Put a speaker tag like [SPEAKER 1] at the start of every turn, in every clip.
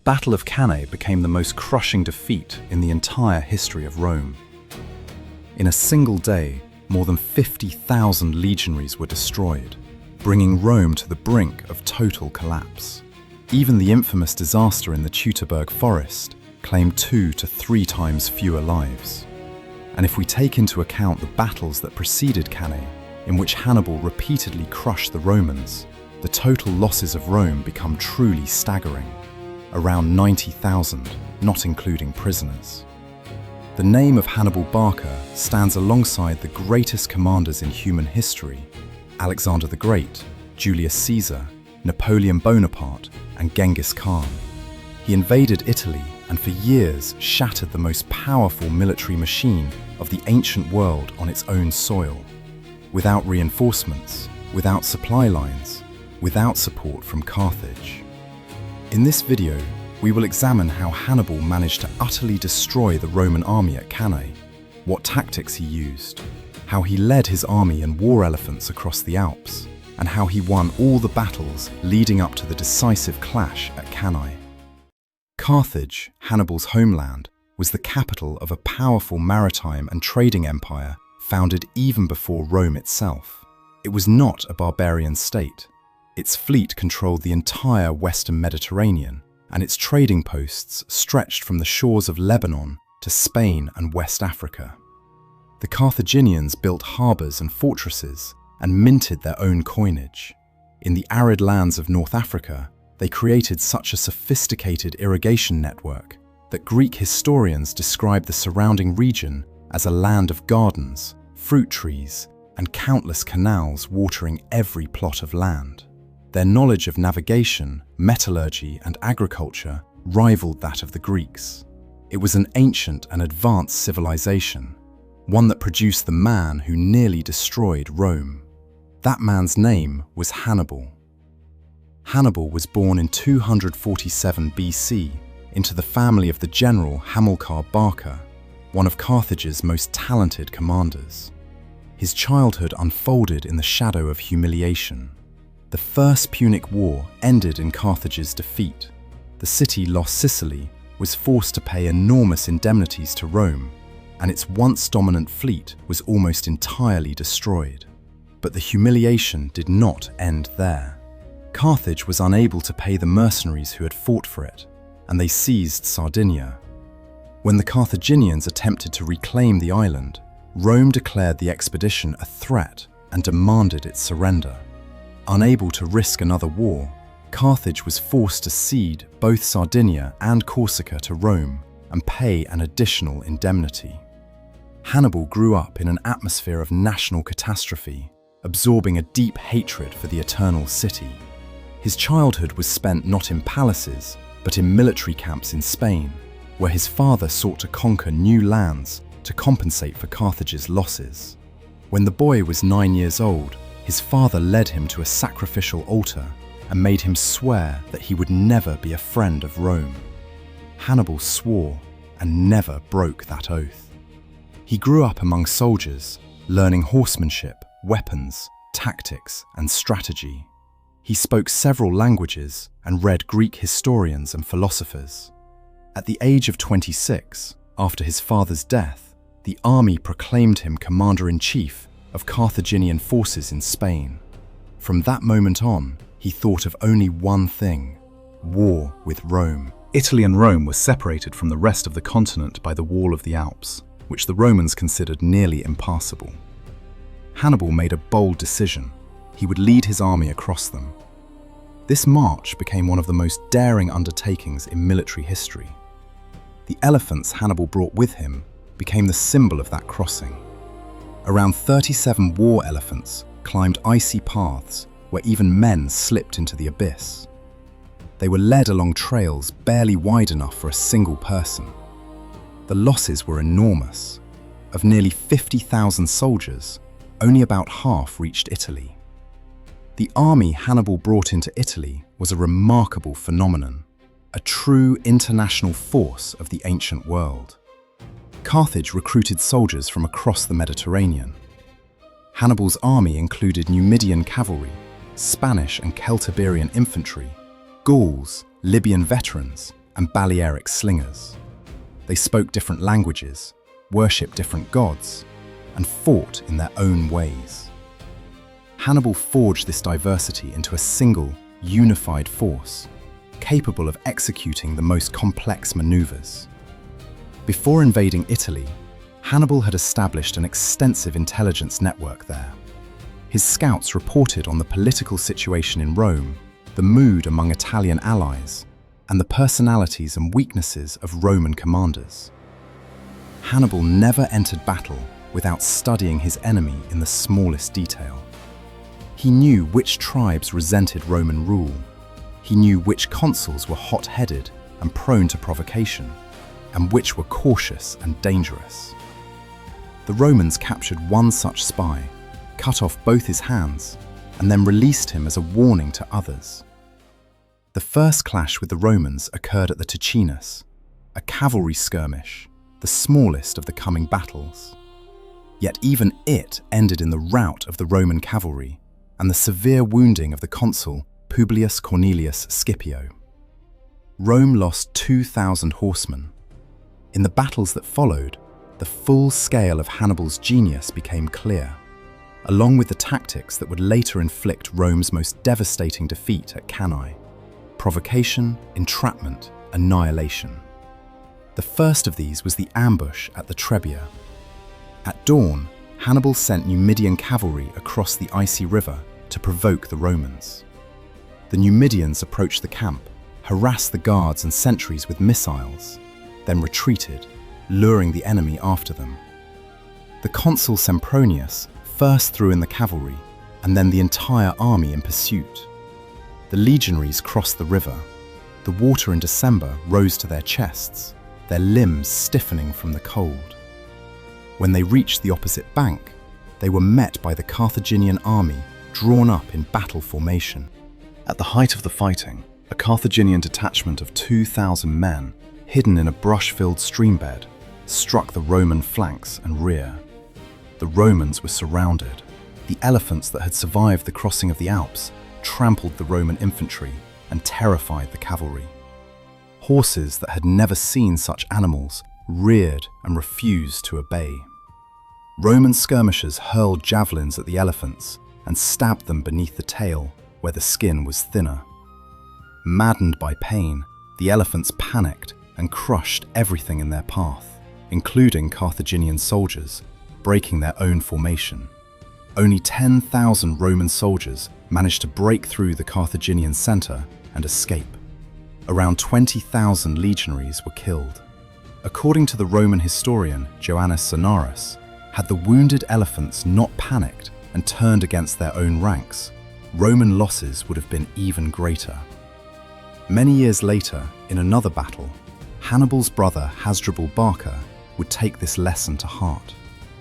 [SPEAKER 1] Battle of Cannae became the most crushing defeat in the entire history of Rome. In a single day, more than 50,000 legionaries were destroyed, bringing Rome to the brink of total collapse. Even the infamous disaster in the Teutoburg forest claimed 2 to 3 times fewer lives. And if we take into account the battles that preceded Cannae, in which Hannibal repeatedly crushed the Romans, the total losses of Rome become truly staggering. Around 90,000, not including prisoners. The name of Hannibal Barca stands alongside the greatest commanders in human history: Alexander the Great, Julius Caesar, Napoleon Bonaparte, and Genghis Khan. He invaded Italy and for years shattered the most powerful military machine of the ancient world on its own soil. Without reinforcements, without supply lines, without support from Carthage. In this video, we will examine how Hannibal managed to utterly destroy the Roman army at Cannae, what tactics he used, how he led his army and war elephants across the Alps, and how he won all the battles leading up to the decisive clash at Cannae. Carthage, Hannibal's homeland, was the capital of a powerful maritime and trading empire founded even before Rome itself. It was not a barbarian state. Its fleet controlled the entire Western Mediterranean, and its trading posts stretched from the shores of Lebanon to Spain and West Africa. The Carthaginians built harbours and fortresses and minted their own coinage. In the arid lands of North Africa, they created such a sophisticated irrigation network that Greek historians describe the surrounding region as a land of gardens, fruit trees, and countless canals watering every plot of land. Their knowledge of navigation, metallurgy, and agriculture rivaled that of the Greeks. It was an ancient and advanced civilization, one that produced the man who nearly destroyed Rome. That man's name was Hannibal. Hannibal was born in 247 BC into the family of the general Hamilcar Barca, one of Carthage's most talented commanders. His childhood unfolded in the shadow of humiliation. The First Punic War ended in Carthage's defeat. The city lost Sicily, was forced to pay enormous indemnities to Rome, and its once dominant fleet was almost entirely destroyed. But the humiliation did not end there. Carthage was unable to pay the mercenaries who had fought for it, and they seized Sardinia. When the Carthaginians attempted to reclaim the island, Rome declared the expedition a threat and demanded its surrender. Unable to risk another war, Carthage was forced to cede both Sardinia and Corsica to Rome and pay an additional indemnity. Hannibal grew up in an atmosphere of national catastrophe, absorbing a deep hatred for the Eternal City. His childhood was spent not in palaces, but in military camps in Spain, where his father sought to conquer new lands to compensate for Carthage's losses. When the boy was 9 years old, his father led him to a sacrificial altar and made him swear that he would never be a friend of Rome. Hannibal swore and never broke that oath. He grew up among soldiers, learning horsemanship, weapons, tactics, and strategy. He spoke several languages and read Greek historians and philosophers. At the age of 26, after his father's death, the army proclaimed him commander-in-chief of Carthaginian forces in Spain. From that moment on, he thought of only one thing: war with Rome. Italy and Rome were separated from the rest of the continent by the wall of the Alps, which the Romans considered nearly impassable. Hannibal made a bold decision. He would lead his army across them. This march became one of the most daring undertakings in military history. The elephants Hannibal brought with him became the symbol of that crossing. Around 37 war elephants climbed icy paths where even men slipped into the abyss. They were led along trails barely wide enough for a single person. The losses were enormous. Of nearly 50,000 soldiers, only about half reached Italy. The army Hannibal brought into Italy was a remarkable phenomenon, a true international force of the ancient world. Carthage recruited soldiers from across the Mediterranean. Hannibal's army included Numidian cavalry, Spanish and Celtiberian infantry, Gauls, Libyan veterans, and Balearic slingers. They spoke different languages, worshipped different gods, and fought in their own ways. Hannibal forged this diversity into a single, unified force, capable of executing the most complex maneuvers. Before invading Italy, Hannibal had established an extensive intelligence network there. His scouts reported on the political situation in Rome, the mood among Italian allies, and the personalities and weaknesses of Roman commanders. Hannibal never entered battle without studying his enemy in the smallest detail. He knew which tribes resented Roman rule. He knew which consuls were hot-headed and prone to provocation, and which were cautious and dangerous. The Romans captured one such spy, cut off both his hands, and then released him as a warning to others. The first clash with the Romans occurred at the Ticinus, a cavalry skirmish, the smallest of the coming battles. Yet even it ended in the rout of the Roman cavalry and the severe wounding of the consul Publius Cornelius Scipio. Rome lost 2,000 horsemen. In the battles that followed, the full scale of Hannibal's genius became clear, along with the tactics that would later inflict Rome's most devastating defeat at Cannae: provocation, entrapment, annihilation. The first of these was the ambush at the Trebia. At dawn, Hannibal sent Numidian cavalry across the icy river to provoke the Romans. The Numidians approached the camp, harassed the guards and sentries with missiles, then retreated, luring the enemy after them. The consul Sempronius first threw in the cavalry, and then the entire army in pursuit. The legionaries crossed the river. The water in December rose to their chests, their limbs stiffening from the cold. When they reached the opposite bank, they were met by the Carthaginian army drawn up in battle formation. At the height of the fighting, a Carthaginian detachment of 2,000 men, hidden in a brush-filled streambed, struck the Roman flanks and rear. The Romans were surrounded. The elephants that had survived the crossing of the Alps trampled the Roman infantry and terrified the cavalry. Horses that had never seen such animals reared and refused to obey. Roman skirmishers hurled javelins at the elephants and stabbed them beneath the tail where the skin was thinner. Maddened by pain, the elephants panicked and crushed everything in their path, including Carthaginian soldiers, breaking their own formation. Only 10,000 Roman soldiers managed to break through the Carthaginian center and escape. Around 20,000 legionaries were killed. According to the Roman historian Joannes Sonarus, had the wounded elephants not panicked and turned against their own ranks, Roman losses would have been even greater. Many years later, in another battle, Hannibal's brother Hasdrubal Barca would take this lesson to heart.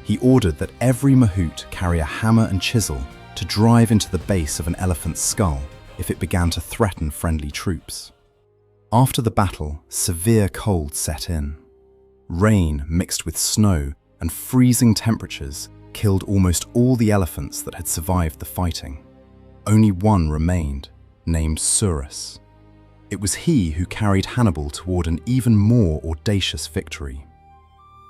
[SPEAKER 1] He ordered that every mahout carry a hammer and chisel to drive into the base of an elephant's skull if it began to threaten friendly troops. After the battle, severe cold set in. Rain mixed with snow and freezing temperatures killed almost all the elephants that had survived the fighting. Only one remained, named Surus. It was he who carried Hannibal toward an even more audacious victory.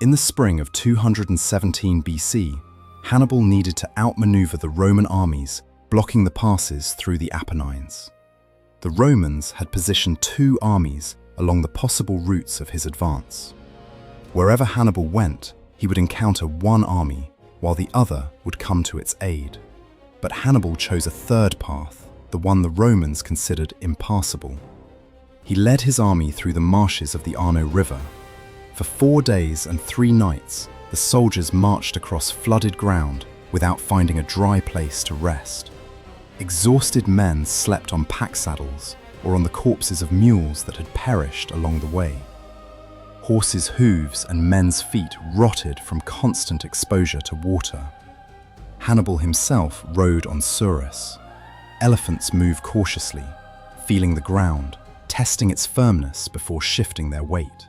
[SPEAKER 1] In the spring of 217 BC, Hannibal needed to outmaneuver the Roman armies blocking the passes through the Apennines. The Romans had positioned two armies along the possible routes of his advance. Wherever Hannibal went, he would encounter one army, while the other would come to its aid. But Hannibal chose a third path, the one the Romans considered impassable. He led his army through the marshes of the Arno River. For 4 days and 3 nights, the soldiers marched across flooded ground without finding a dry place to rest. Exhausted men slept on pack saddles or on the corpses of mules that had perished along the way. Horses' hooves and men's feet rotted from constant exposure to water. Hannibal himself rode on Surus. Elephants move cautiously, feeling the ground, testing its firmness before shifting their weight.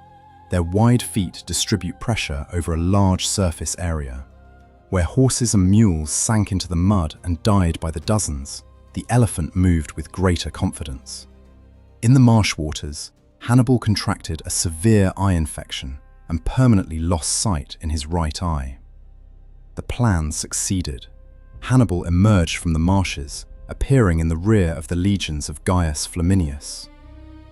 [SPEAKER 1] Their wide feet distribute pressure over a large surface area. Where horses and mules sank into the mud and died by the dozens, the elephant moved with greater confidence. In the marsh waters, Hannibal contracted a severe eye infection and permanently lost sight in his right eye. The plan succeeded. Hannibal emerged from the marshes, appearing in the rear of the legions of Gaius Flaminius.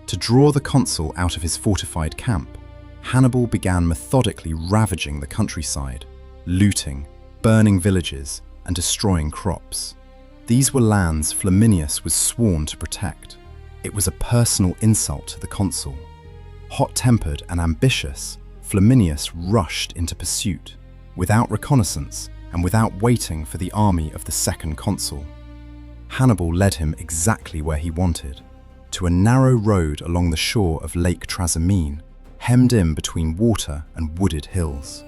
[SPEAKER 1] To draw the consul out of his fortified camp, Hannibal began methodically ravaging the countryside, looting, burning villages, and destroying crops. These were lands Flaminius was sworn to protect. It was a personal insult to the consul. Hot-tempered and ambitious, Flaminius rushed into pursuit, without reconnaissance and without waiting for the army of the second consul. Hannibal led him exactly where he wanted, to a narrow road along the shore of Lake Trasimene, hemmed in between water and wooded hills.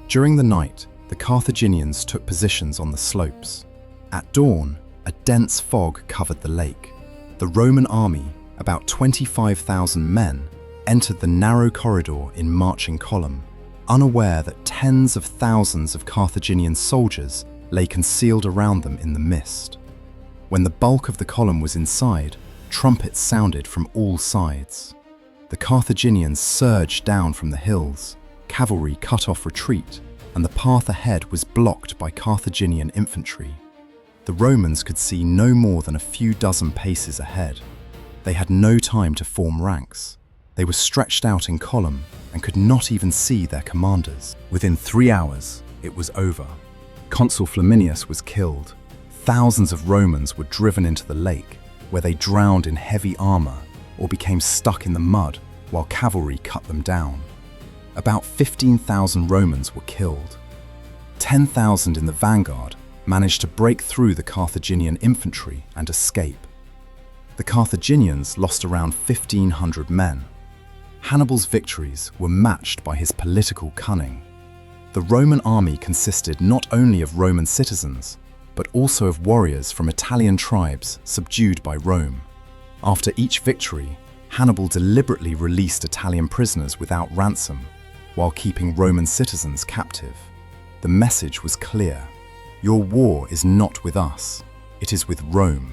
[SPEAKER 1] During the night, the Carthaginians took positions on the slopes. At dawn, a dense fog covered the lake. The Roman army, about 25,000 men, entered the narrow corridor in marching column, unaware that tens of thousands of Carthaginian soldiers lay concealed around them in the mist. When the bulk of the column was inside, trumpets sounded from all sides. The Carthaginians surged down from the hills, cavalry cut off retreat, and the path ahead was blocked by Carthaginian infantry. The Romans could see no more than a few dozen paces ahead. They had no time to form ranks. They were stretched out in column and could not even see their commanders. Within 3 hours, it was over. Consul Flaminius was killed. Thousands of Romans were driven into the lake, where they drowned in heavy armor or became stuck in the mud while cavalry cut them down. About 15,000 Romans were killed. 10,000 in the vanguard managed to break through the Carthaginian infantry and escape. The Carthaginians lost around 1,500 men. Hannibal's victories were matched by his political cunning. The Roman army consisted not only of Roman citizens, but also of warriors from Italian tribes subdued by Rome. After each victory, Hannibal deliberately released Italian prisoners without ransom, while keeping Roman citizens captive. The message was clear. Your war is not with us, it is with Rome.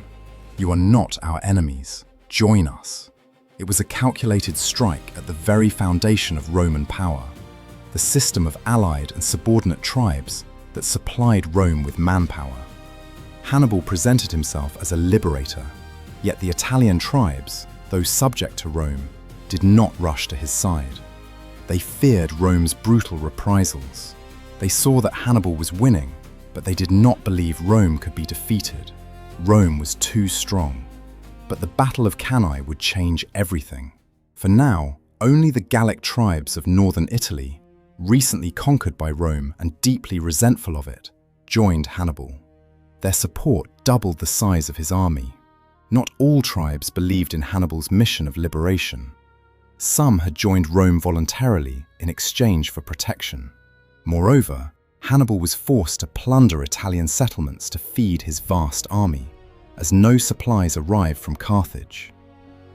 [SPEAKER 1] You are not our enemies. Join us. It was a calculated strike at the very foundation of Roman power, the system of allied and subordinate tribes that supplied Rome with manpower. Hannibal presented himself as a liberator, yet the Italian tribes, though subject to Rome, did not rush to his side. They feared Rome's brutal reprisals. They saw that Hannibal was winning, but they did not believe Rome could be defeated. Rome was too strong. But the Battle of Cannae would change everything. For now, only the Gallic tribes of northern Italy, recently conquered by Rome and deeply resentful of it, joined Hannibal. Their support doubled the size of his army. Not all tribes believed in Hannibal's mission of liberation. Some had joined Rome voluntarily in exchange for protection. Moreover, Hannibal was forced to plunder Italian settlements to feed his vast army, as no supplies arrived from Carthage.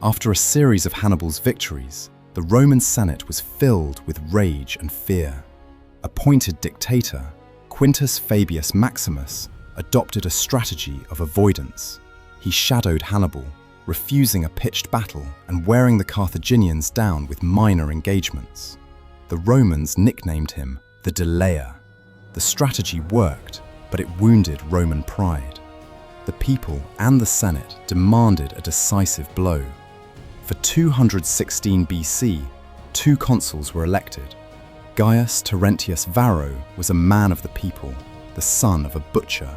[SPEAKER 1] After a series of Hannibal's victories, the Roman Senate was filled with rage and fear. Appointed dictator, Quintus Fabius Maximus, adopted a strategy of avoidance. He shadowed Hannibal, refusing a pitched battle and wearing the Carthaginians down with minor engagements. The Romans nicknamed him the Delayer. The strategy worked, but it wounded Roman pride. The people and the Senate demanded a decisive blow. For 216 BC, 2 consuls were elected. Gaius Terentius Varro was a man of the people, the son of a butcher.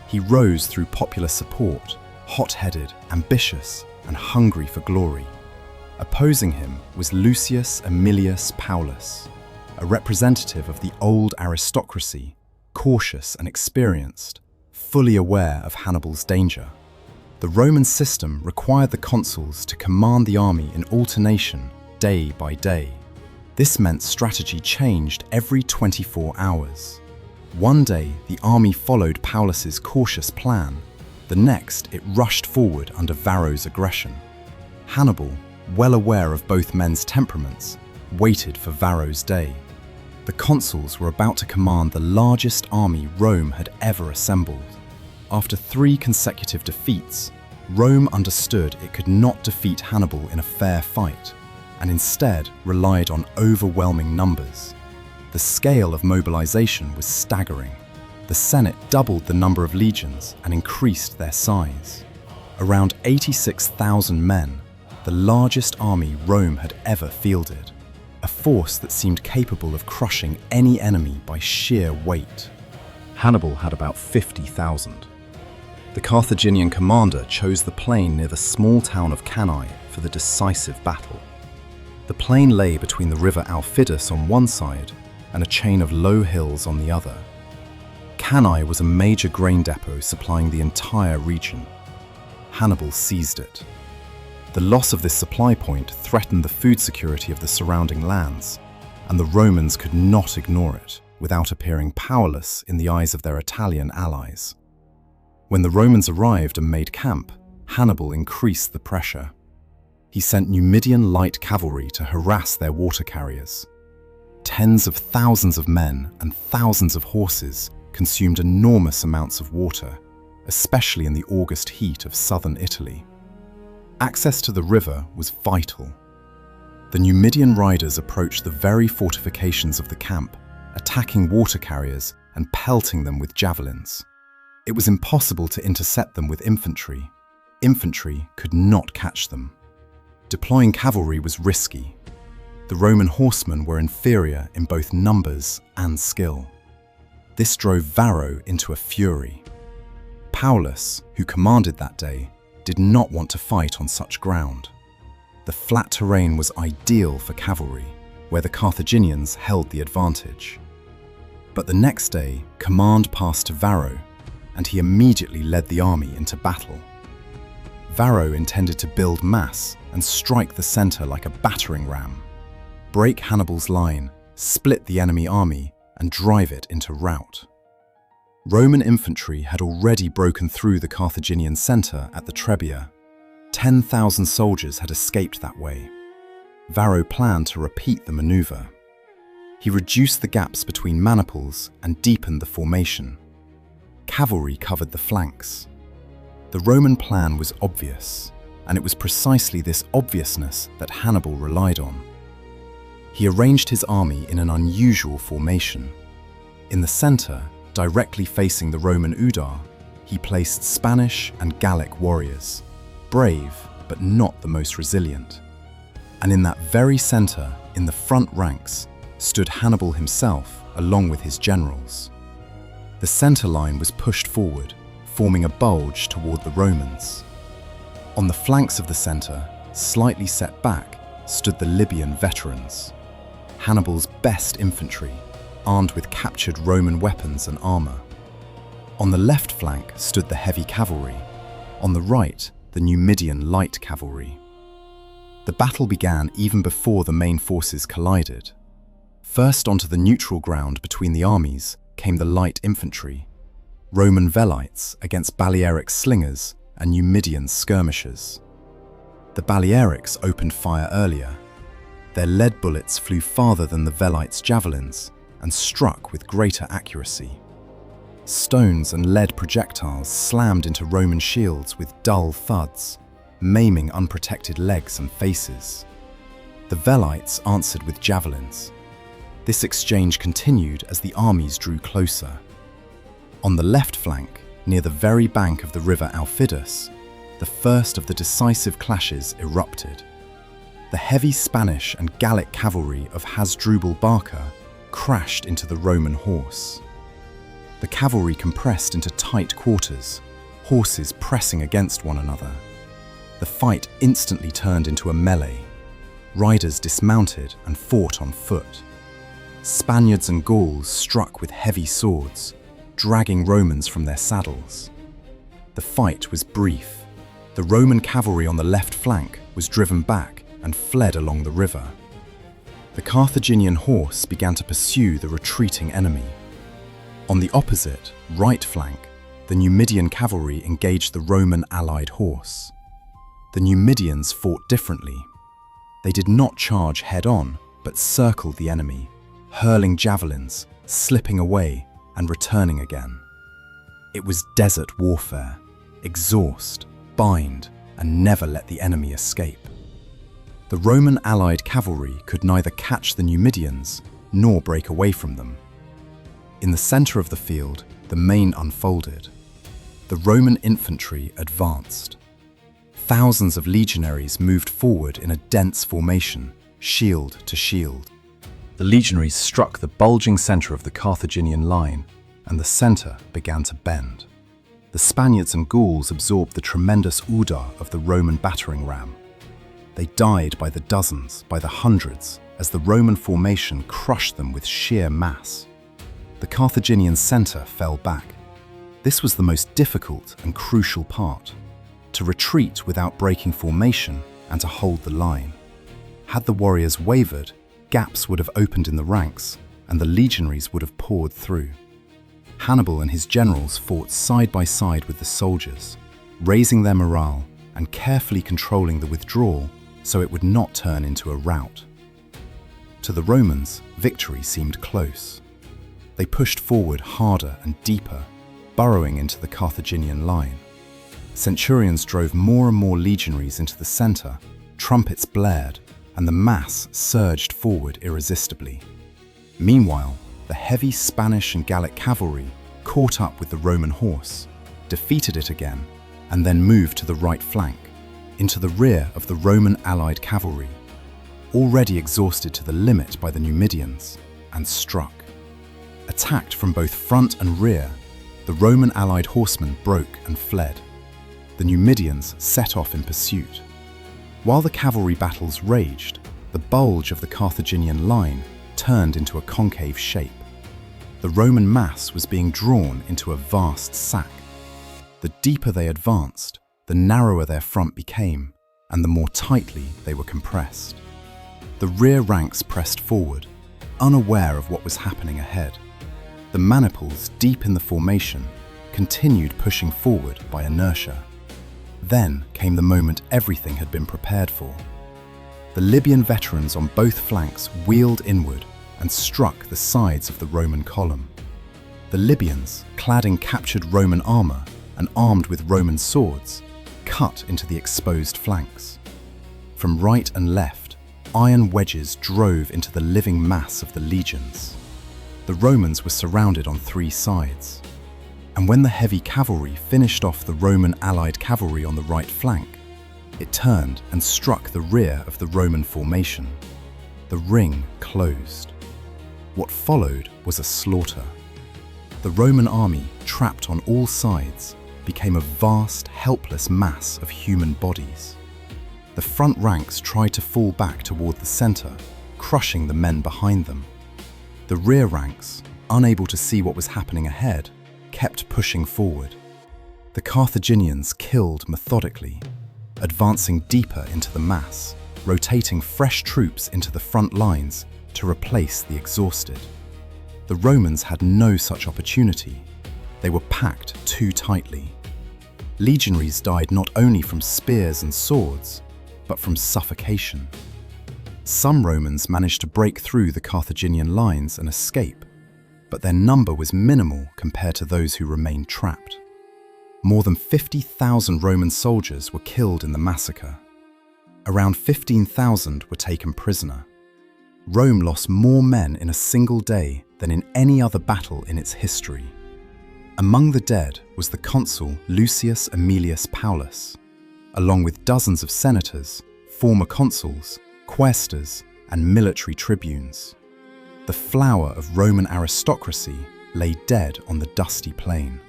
[SPEAKER 1] He rose through popular support, hot-headed, ambitious, and hungry for glory. Opposing him was Lucius Aemilius Paulus, a representative of the old aristocracy, cautious and experienced, fully aware of Hannibal's danger. The Roman system required the consuls to command the army in alternation, day by day. This meant strategy changed every 24 hours. One day, the army followed Paulus's cautious plan. The next, it rushed forward under Varro's aggression. Hannibal, well aware of both men's temperaments, waited for Varro's day. The consuls were about to command the largest army Rome had ever assembled. After 3 consecutive defeats, Rome understood it could not defeat Hannibal in a fair fight. and instead relied on overwhelming numbers. The scale of mobilization was staggering. The Senate doubled the number of legions and increased their size. Around 86,000 men, the largest army Rome had ever fielded, a force that seemed capable of crushing any enemy by sheer weight. Hannibal had about 50,000. The Carthaginian commander chose the plain near the small town of Cannae for the decisive battle. The plain lay between the river Aufidus on one side and a chain of low hills on the other. Cannae was a major grain depot supplying the entire region. Hannibal seized it. The loss of this supply point threatened the food security of the surrounding lands, and the Romans could not ignore it without appearing powerless in the eyes of their Italian allies. When the Romans arrived and made camp, Hannibal increased the pressure. He sent Numidian light cavalry to harass their water carriers. Tens of thousands of men and thousands of horses consumed enormous amounts of water, especially in the August heat of southern Italy. Access to the river was vital. The Numidian riders approached the very fortifications of the camp, attacking water carriers and pelting them with javelins. It was impossible to intercept them with infantry. Infantry could not catch them. Deploying cavalry was risky. The Roman horsemen were inferior in both numbers and skill. This drove Varro into a fury. Paulus, who commanded that day, did not want to fight on such ground. The flat terrain was ideal for cavalry, where the Carthaginians held the advantage. But the next day, command passed to Varro, and he immediately led the army into battle. Varro intended to build mass and strike the center like a battering ram, break Hannibal's line, split the enemy army, and drive it into rout. Roman infantry had already broken through the Carthaginian center at the Trebia. 10,000 soldiers had escaped that way. Varro planned to repeat the maneuver. He reduced the gaps between maniples and deepened the formation. Cavalry covered the flanks. The Roman plan was obvious, and it was precisely this obviousness that Hannibal relied on. He arranged his army in an unusual formation. In the center, directly facing the Roman Udar, he placed Spanish and Gallic warriors, brave but not the most resilient. And in that very center, in the front ranks, stood Hannibal himself along with his generals. The center line was pushed forward, forming a bulge toward the Romans. On the flanks of the center, slightly set back, stood the Libyan veterans, Hannibal's best infantry, armed with captured Roman weapons and armor. On the left flank stood the heavy cavalry, on the right, the Numidian light cavalry. The battle began even before the main forces collided. First onto the neutral ground between the armies came the light infantry, Roman velites against Balearic slingers and Numidian skirmishers. The Balearics opened fire earlier. Their lead bullets flew farther than the velites' javelins and struck with greater accuracy. Stones and lead projectiles slammed into Roman shields with dull thuds, maiming unprotected legs and faces. The velites answered with javelins. This exchange continued as the armies drew closer. On the left flank, near the very bank of the river Aufidus, the first of the decisive clashes erupted. The heavy Spanish and Gallic cavalry of Hasdrubal Barca crashed into the Roman horse. The cavalry compressed into tight quarters, horses pressing against one another. The fight instantly turned into a melee. Riders dismounted and fought on foot. Spaniards and Gauls struck with heavy swords, dragging Romans from their saddles. The fight was brief. The Roman cavalry on the left flank was driven back and fled along the river. The Carthaginian horse began to pursue the retreating enemy. On the opposite, right flank, the Numidian cavalry engaged the Roman allied horse. The Numidians fought differently. They did not charge head-on, but circled the enemy, hurling javelins, slipping away, and returning again. It was desert warfare. Exhaust, bind, and never let the enemy escape. The Roman allied cavalry could neither catch the Numidians nor break away from them. In the center of the field, the main unfolded. The Roman infantry advanced. Thousands of legionaries moved forward in a dense formation, shield to shield. The legionaries struck the bulging center of the Carthaginian line, and the center began to bend. The Spaniards and Gauls absorbed the tremendous udar of the Roman battering ram. They died by the dozens, by the hundreds, as the Roman formation crushed them with sheer mass. The Carthaginian center fell back. This was the most difficult and crucial part, to retreat without breaking formation and to hold the line. Had the warriors wavered, gaps would have opened in the ranks, and the legionaries would have poured through. Hannibal and his generals fought side by side with the soldiers, raising their morale and carefully controlling the withdrawal so it would not turn into a rout. To the Romans, victory seemed close. They pushed forward harder and deeper, burrowing into the Carthaginian line. Centurions drove more and more legionaries into the center, trumpets blared, and the mass surged forward irresistibly. Meanwhile, the heavy Spanish and Gallic cavalry caught up with the Roman horse, defeated it again, and then moved to the right flank, into the rear of the Roman allied cavalry, already exhausted to the limit by the Numidians, and struck. Attacked from both front and rear, the Roman allied horsemen broke and fled. The Numidians set off in pursuit. While the cavalry battles raged, the bulge of the Carthaginian line turned into a concave shape. The Roman mass was being drawn into a vast sack. The deeper they advanced, the narrower their front became, and the more tightly they were compressed. The rear ranks pressed forward, unaware of what was happening ahead. The maniples, deep in the formation, continued pushing forward by inertia. Then came the moment everything had been prepared for. The Libyan veterans on both flanks wheeled inward and struck the sides of the Roman column. The Libyans, clad in captured Roman armor and armed with Roman swords, cut into the exposed flanks. From right and left, iron wedges drove into the living mass of the legions. The Romans were surrounded on three sides. And when the heavy cavalry finished off the Roman allied cavalry on the right flank, it turned and struck the rear of the Roman formation. The ring closed. What followed was a slaughter. The Roman army, trapped on all sides, became a vast, helpless mass of human bodies. The front ranks tried to fall back toward the center, crushing the men behind them. The rear ranks, unable to see what was happening ahead, kept pushing forward. The Carthaginians killed methodically, advancing deeper into the mass, rotating fresh troops into the front lines to replace the exhausted. The Romans had no such opportunity. They were packed too tightly. Legionaries died not only from spears and swords, but from suffocation. Some Romans managed to break through the Carthaginian lines and escape, but their number was minimal compared to those who remained trapped. More than 50,000 Roman soldiers were killed in the massacre. Around 15,000 were taken prisoner. Rome lost more men in a single day than in any other battle in its history. Among the dead was the consul Lucius Aemilius Paulus, along with dozens of senators, former consuls, quaestors, and military tribunes. The flower of Roman aristocracy lay dead on the dusty plain.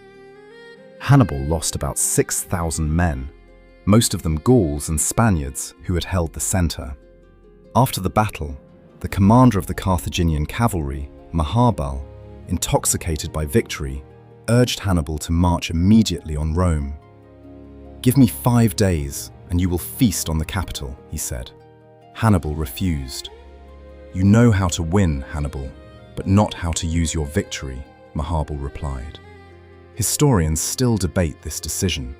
[SPEAKER 1] Hannibal lost about 6,000 men, most of them Gauls and Spaniards who had held the center. After the battle, the commander of the Carthaginian cavalry, Hannibal, intoxicated by victory, urged Hannibal to march immediately on Rome. "Give me 5 days, and you will feast on the capital," he said. Hannibal refused. "You know how to win, Hannibal, but not how to use your victory," Hannibal replied. Historians still debate this decision.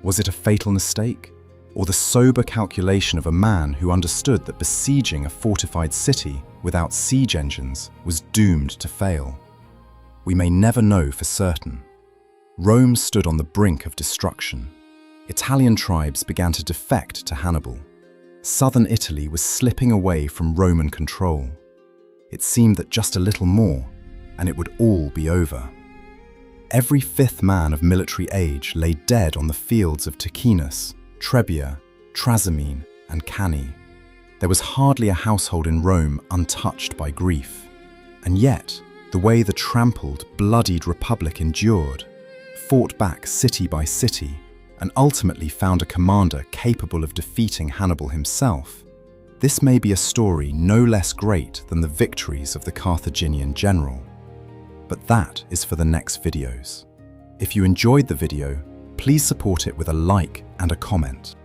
[SPEAKER 1] Was it a fatal mistake, or the sober calculation of a man who understood that besieging a fortified city without siege engines was doomed to fail? We may never know for certain. Rome stood on the brink of destruction. Italian tribes began to defect to Hannibal. Southern Italy was slipping away from Roman control. It seemed that just a little more, and it would all be over. Every fifth man of military age lay dead on the fields of Ticinus, Trebia, Trasimene, and Cannae. There was hardly a household in Rome untouched by grief. And yet, the way the trampled, bloodied republic endured, fought back city by city, and ultimately found a commander capable of defeating Hannibal himself, this may be a story no less great than the victories of the Carthaginian general. But that is for the next videos. If you enjoyed the video, please support it with a like and a comment.